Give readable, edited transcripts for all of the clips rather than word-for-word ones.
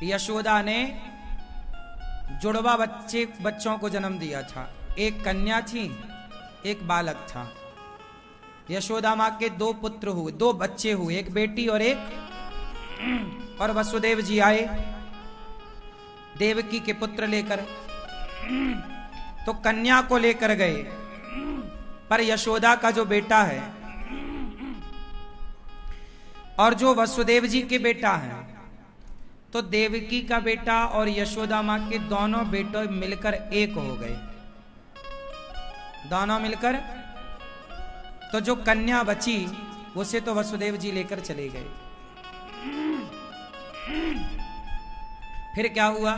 यशोदा ने जुड़वा बच्चों को जन्म दिया था। एक कन्या थी, एक बालक था। यशोदा माँ के दो पुत्र हुए, दो बच्चे हुए, एक बेटी और वसुदेव जी आए देवकी के पुत्र लेकर, तो कन्या को लेकर गए। पर यशोदा का जो बेटा है और जो वसुदेव जी के बेटा है, तो देवकी का बेटा और यशोदा माँ के दोनों बेटे मिलकर एक हो गए। दोनों मिलकर, तो जो कन्या बची उसे तो वसुदेव जी लेकर चले गए। फिर क्या हुआ?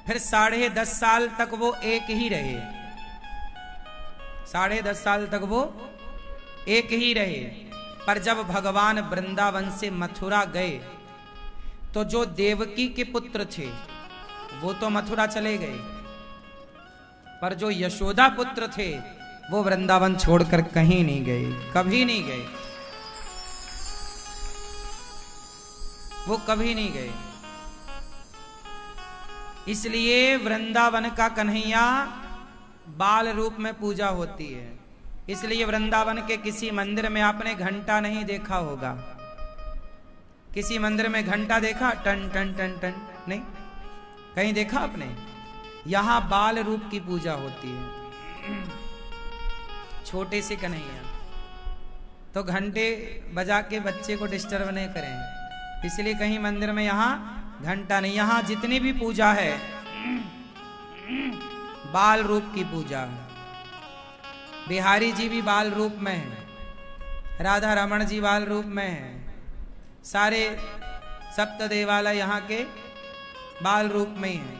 फिर 10.5 साल तक वो एक ही रहे। 10.5 साल तक वो एक ही रहे। पर जब भगवान वृंदावन से मथुरा गए, तो जो देवकी के पुत्र थे वो तो मथुरा चले गए, पर जो यशोदा पुत्र थे वो वृंदावन छोड़कर कहीं नहीं गए, कभी नहीं गए, वो कभी नहीं गए। इसलिए वृंदावन का कन्हैया बाल रूप में पूजा होती है। इसलिए वृंदावन के किसी मंदिर में आपने घंटा नहीं देखा होगा। किसी मंदिर में घंटा देखा? टन टन टन टन, नहीं कहीं देखा आपने? यहां बाल रूप की पूजा होती है, छोटे से कन्हैया। तो घंटे बजा के बच्चे को डिस्टर्ब नहीं करें, इसलिए कहीं मंदिर में यहां घंटा नहीं। यहां जितनी भी पूजा है बाल रूप की पूजा है। बिहारी जी भी बाल रूप में है, राधा रमण जी बाल रूप में है, सारे सप्त देवालय यहाँ के बाल रूप में ही हैं।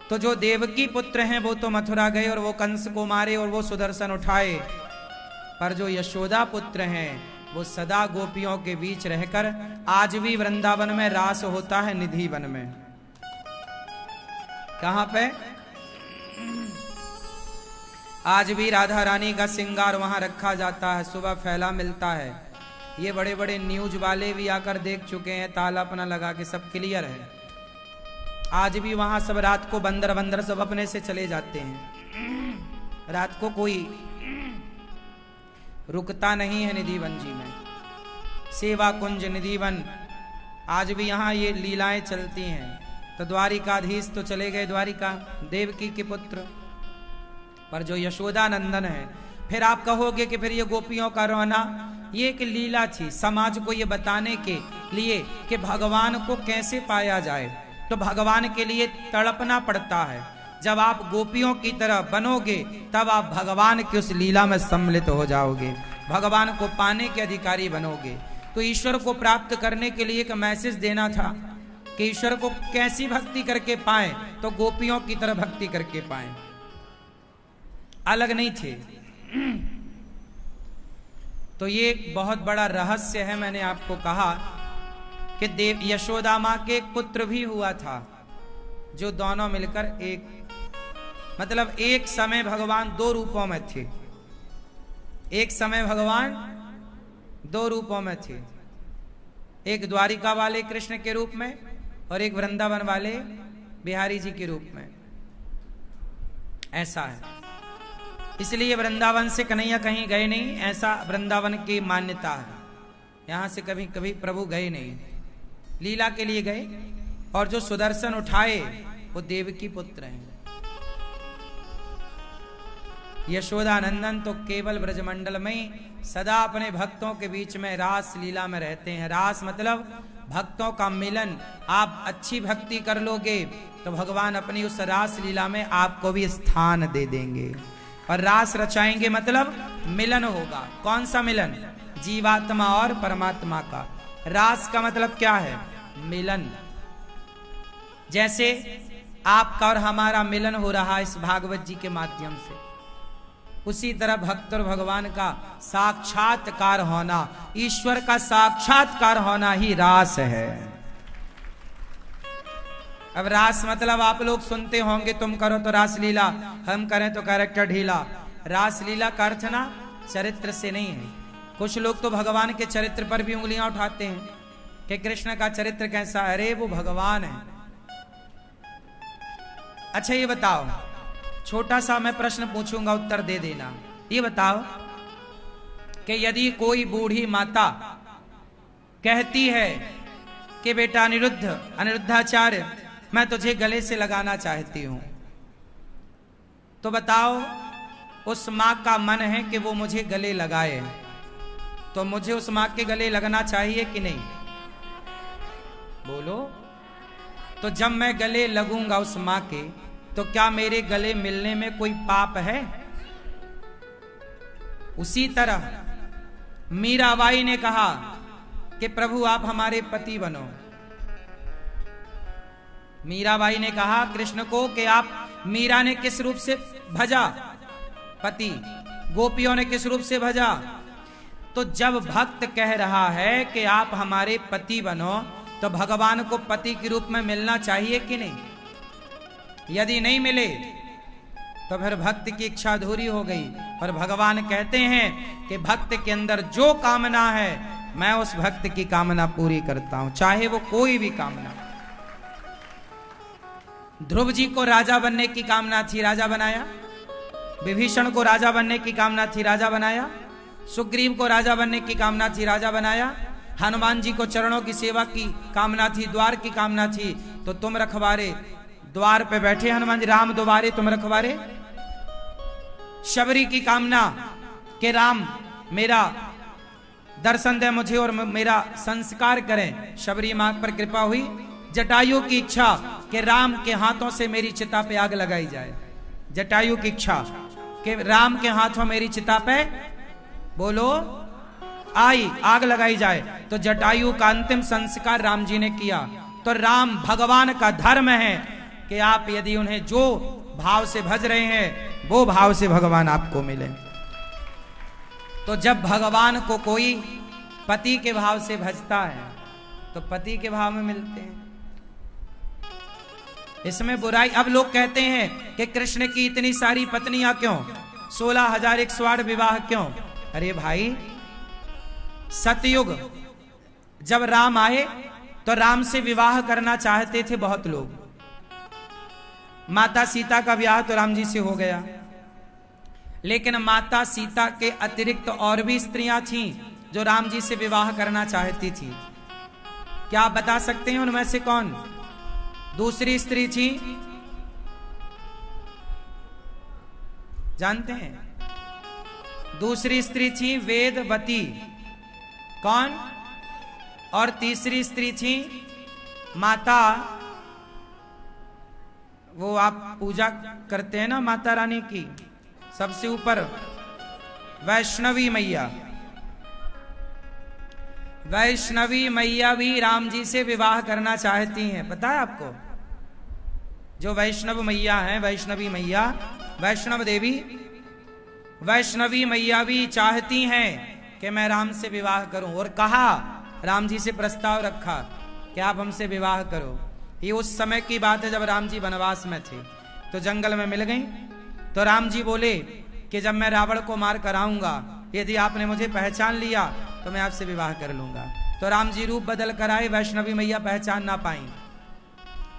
तो जो देवकी पुत्र हैं वो तो मथुरा गए और वो कंस को मारे और वो सुदर्शन उठाए, पर जो यशोदा पुत्र हैं वो सदा गोपियों के बीच रहकर, आज भी वृंदावन में रास होता है निधि वन में। कहां पे? आज भी राधा रानी का श्रृंगार वहां रखा जाता है, सुबह फैला मिलता है। ये बड़े बड़े न्यूज वाले भी आकर देख चुके हैं, ताला अपना लगा के सब क्लियर है। आज भी वहां सब रात को बंदर सब अपने से चले जाते हैं। रात को कोई रुकता नहीं है निधिवन जी में। सेवा कुंज निधिवन, आज भी यहाँ ये लीलाएं चलती हैं। तो द्वारिकाधीश तो चले गए द्वारिका, देवकी के पुत्र, पर जो यशोदा नंदन है, फिर आप कहोगे कि फिर ये गोपियों का रोना ये एक लीला थी, समाज को ये बताने के लिए कि भगवान को कैसे पाया जाए। तो भगवान के लिए तड़पना पड़ता है। जब आप गोपियों की तरह बनोगे तब आप भगवान की उस लीला में सम्मिलित हो जाओगे, भगवान को पाने के अधिकारी बनोगे। तो ईश्वर को प्राप्त करने के लिए एक मैसेज देना था कि ईश्वर को कैसी भक्ति करके पाए, तो गोपियों की तरह भक्ति करके पाए, अलग नहीं थे। तो ये एक बहुत बड़ा रहस्य है। मैंने आपको कहा कि देव यशोदा माँ के एक पुत्र भी हुआ था, जो दोनों मिलकर एक, मतलब एक समय भगवान दो रूपों में थे। एक समय भगवान दो रूपों में थे, एक द्वारिका वाले कृष्ण के रूप में और एक वृंदावन वाले बिहारी जी के रूप में। ऐसा है। इसलिए वृंदावन से कन्हैया कहीं गए नहीं, ऐसा वृंदावन की मान्यता है। यहां से कभी कभी प्रभु गए नहीं, लीला के लिए गए। और जो सुदर्शन उठाए वो देवकी पुत्र हैं। यशोदा नंदन तो केवल ब्रजमंडल में सदा अपने भक्तों के बीच में रास लीला में रहते हैं। रास मतलब भक्तों का मिलन। आप अच्छी भक्ति कर लोगे तो भगवान अपनी उस रास लीला में आपको भी स्थान दे देंगे। और रास रचाएंगे मतलब मिलन होगा। कौन सा मिलन? जीवात्मा और परमात्मा का। रास का मतलब क्या है? मिलन। जैसे आपका और हमारा मिलन हो रहा है इस भागवत जी के माध्यम से, उसी तरह भक्त और भगवान का साक्षात्कार होना, ईश्वर का साक्षात्कार होना ही रास है। अब रास मतलब आप लोग सुनते होंगे, तुम करो तो रास लीला, हम करें तो कैरेक्टर ढीला। रास लीला का अर्थ ना चरित्र से नहीं है। कुछ लोग तो भगवान के चरित्र पर भी उंगलियां उठाते हैं कि कृष्ण का चरित्र कैसा है। अरे वो भगवान है। अच्छा ये बताओ, छोटा सा मैं प्रश्न पूछूंगा, उत्तर दे देना। ये बताओ कि यदि कोई बूढ़ी माता कहती है कि बेटा अनिरुद्धाचार्य मैं तुझे गले से लगाना चाहती हूं, तो बताओ उस मां का मन है कि वो मुझे गले लगाए, तो मुझे उस मां के गले लगना चाहिए कि नहीं? बोलो। तो जब मैं गले लगूंगा उस मां के, तो क्या मेरे गले मिलने में कोई पाप है? उसी तरह मीराबाई ने कहा कि प्रभु आप हमारे पति बनो। मीराबाई ने कहा कृष्ण को कि आप, मीरा ने किस रूप से भजा? पति। गोपियों ने किस रूप से भजा? तो जब भक्त कह रहा है कि आप हमारे पति बनो, तो भगवान को पति के रूप में मिलना चाहिए कि नहीं? यदि नहीं मिले तो फिर भक्त की इच्छा अधूरी हो गई। और भगवान कहते हैं कि भक्त के अंदर जो कामना है मैं उस भक्त की कामना पूरी करता हूं, चाहे वो कोई भी कामना। ध्रुव जी को राजा बनने की कामना थी, राजा बनाया। विभीषण को राजा बनने की कामना थी, राजा बनाया। सुग्रीव को राजा बनने की कामना थी, राजा बनाया। हनुमान जी को चरणों की सेवा की कामना थी, द्वार की कामना थी, तो तुम रखवारे द्वार पे बैठे हनुमान जी, राम द्वारे तुम रखवारे। शबरी की कामना कि राम मेरा दर्शन दे मुझे और मेरा संस्कार करें, शबरी मां पर कृपा हुई। जटायु की इच्छा कि राम के हाथों से मेरी चिता पे आग लगाई जाए, जटायु की इच्छा कि राम के हाथों मेरी चिता पे, बोलो, आई आग लगाई जाए। तो जटायु का अंतिम संस्कार राम जी ने किया। तो राम भगवान का धर्म है कि आप यदि उन्हें जो भाव से भज रहे हैं वो भाव से भगवान आपको मिले। तो जब भगवान को कोई पति के भाव से भजता है तो पति के भाव में मिलते हैं, इसमें बुराई। अब लोग कहते हैं कि कृष्ण की इतनी सारी पत्नियां क्यों, 16,108 विवाह क्यों? अरे भाई, सतयुग जब राम आए तो राम से विवाह करना चाहते थे बहुत लोग। माता सीता का विवाह तो राम जी से हो गया, लेकिन माता सीता के अतिरिक्त और भी स्त्रियां थीं जो राम जी से विवाह करना चाहती थी। क्या आप बता सकते हैं उनमें से कौन दूसरी स्त्री थी? जानते हैं? दूसरी स्त्री थी वेदवती। कौन? और तीसरी स्त्री थी माता, वो आप पूजा करते हैं ना माता रानी की, सबसे ऊपर वैष्णवी मैया। वैष्णवी मैया भी राम जी से विवाह करना चाहती हैं, पता है आपको? जो वैष्णव मैया हैं, वैष्णवी मैया, वैष्णव देवी, वैष्णवी मैया भी चाहती हैं कि मैं राम से विवाह करूं। और कहा, राम जी से प्रस्ताव रखा कि आप हमसे विवाह करो। ये उस समय की बात है जब राम जी वनवास में थे, तो जंगल में मिल गई। तो राम जी बोले कि जब मैं रावण को मार कर आऊंगा, यदि आपने मुझे पहचान लिया तो मैं आपसे विवाह कर लूंगा। तो राम जी रूप बदल कर आए, वैष्णवी मैया पहचान ना पाई,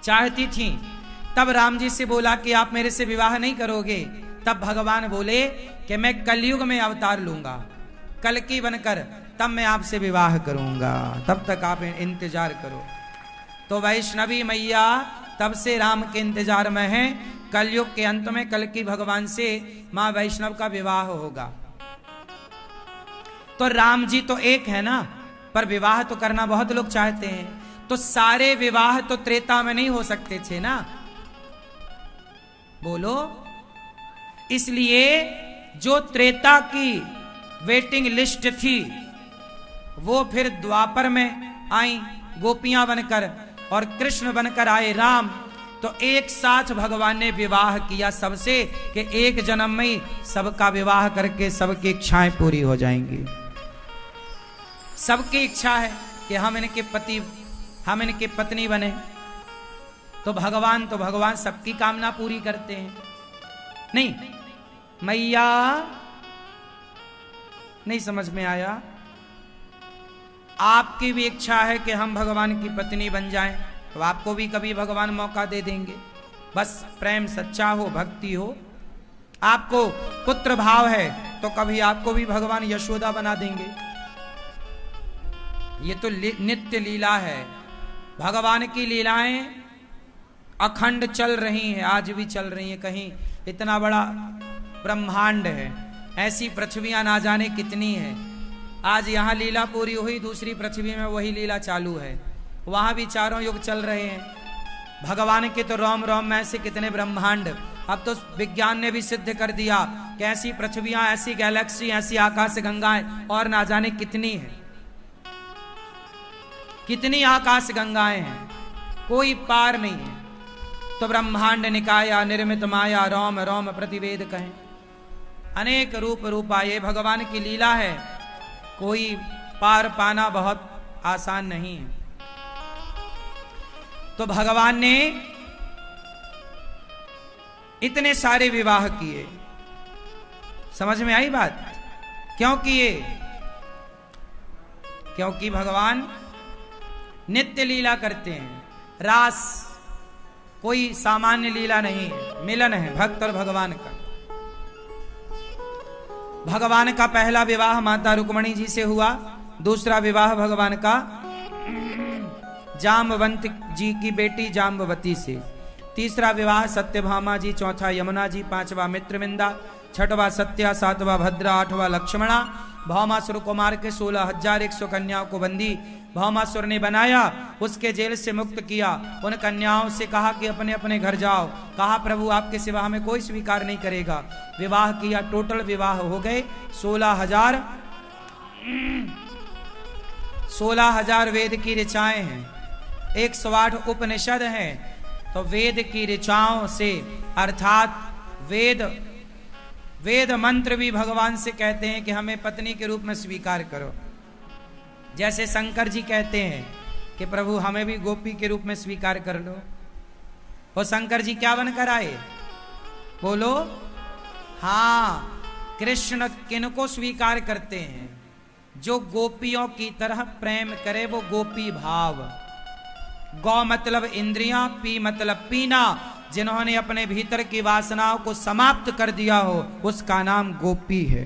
चाहती थी। तब राम जी से बोला कि आप मेरे से विवाह नहीं करोगे। तब भगवान बोले कि मैं कलयुग में अवतार लूंगा, कल की बनकर, तब मैं आपसे विवाह करूंगा, तब तक आप इंतजार करो। तो वैष्णवी मैया तब से राम के इंतजार में है। कलयुग के अंत में कल की भगवान से मां वैष्णव का विवाह होगा। तो राम जी तो एक है ना, पर विवाह तो करना बहुत लोग चाहते हैं। तो सारे विवाह तो त्रेता में नहीं हो सकते थे ना, बोलो। इसलिए जो त्रेता की वेटिंग लिस्ट थी वो फिर द्वापर में आई गोपियां बनकर, और कृष्ण बनकर आए राम। तो एक साथ भगवान ने विवाह किया सबसे कि एक जन्म में ही सबका विवाह करके सबकी इच्छाएं पूरी हो जाएंगी। सबकी इच्छा है कि हम इनके पति, हम इनके पत्नी बने। तो भगवान सबकी कामना पूरी करते हैं। नहीं मैया, नहीं समझ में आया? आपकी भी इच्छा है कि हम भगवान की पत्नी बन जाएं, तो आपको भी कभी भगवान मौका दे देंगे। बस प्रेम सच्चा हो, भक्ति हो। आपको पुत्र भाव है तो कभी आपको भी भगवान यशोदा बना देंगे। ये तो नित्य लीला है। भगवान की लीलाएं अखंड चल रही हैं, आज भी चल रही हैं। कहीं इतना बड़ा ब्रह्मांड है, ऐसी पृथ्वियां ना जाने कितनी है। आज यहाँ लीला पूरी हुई, दूसरी पृथ्वी में वही लीला चालू है, वहां भी चारों युग चल रहे हैं। भगवान के तो रोम रोम में ऐसे कितने ब्रह्मांड। अब तो विज्ञान ने भी सिद्ध कर दिया कि ऐसी पृथ्वियां, ऐसी गैलेक्सी, ऐसी आकाश गंगाएं और ना जाने कितनी है। कितनी आकाश गंगाएं हैं, कोई पार नहीं है। तो ब्रह्मांड निकाया निर्मित माया, रोम रोम प्रतिवेद कहें। अनेक रूप रूपा ये भगवान की लीला है, कोई पार पाना बहुत आसान नहीं है। तो भगवान ने इतने सारे विवाह किए। समझ में आई बात? क्यों किए? क्योंकि भगवान नित्य लीला करते हैं। रास कोई सामान्य लीला नहीं है, मिलन है भक्त और भगवान का। भगवान का पहला विवाह माता रुक्मणी जी से हुआ, दूसरा विवाह भगवान का जाम्बवंत जी की बेटी जाम्बवती से, तीसरा विवाह सत्यभामा जी, चौथा यमुना जी, पांचवा मित्रविंदा, छठवा सत्या, सातवां भद्रा, आठवां लक्ष्मणा। भौमासुर कुमार के 16,100 कन्याओं को बंदी भौमासुर ने बनाया, उसके जेल से मुक्त किया। उन कन्याओं से कहा कि अपने अपने घर जाओ। कहा प्रभु आपके सिवा हमें कोई स्वीकार नहीं करेगा। विवाह किया, टोटल विवाह हो गए 16,000 वेद की ऋचाएं हैं, 108 उपनिषद हैं। तो वेद की ऋचाओं से अर्थात वेद मंत्र भी भगवान से कहते हैं कि हमें पत्नी के रूप में स्वीकार करो। जैसे शंकर जी कहते हैं कि प्रभु हमें भी गोपी के रूप में स्वीकार कर लो। और शंकर जी क्या बनकर आए? बोलो। हाँ, कृष्ण किनको स्वीकार करते हैं? जो गोपियों की तरह प्रेम करे, वो गोपी भाव। गौ मतलब इंद्रियां, पी मतलब पीना। जिन्होंने अपने भीतर की वासनाओं को समाप्त कर दिया हो, उसका नाम गोपी है।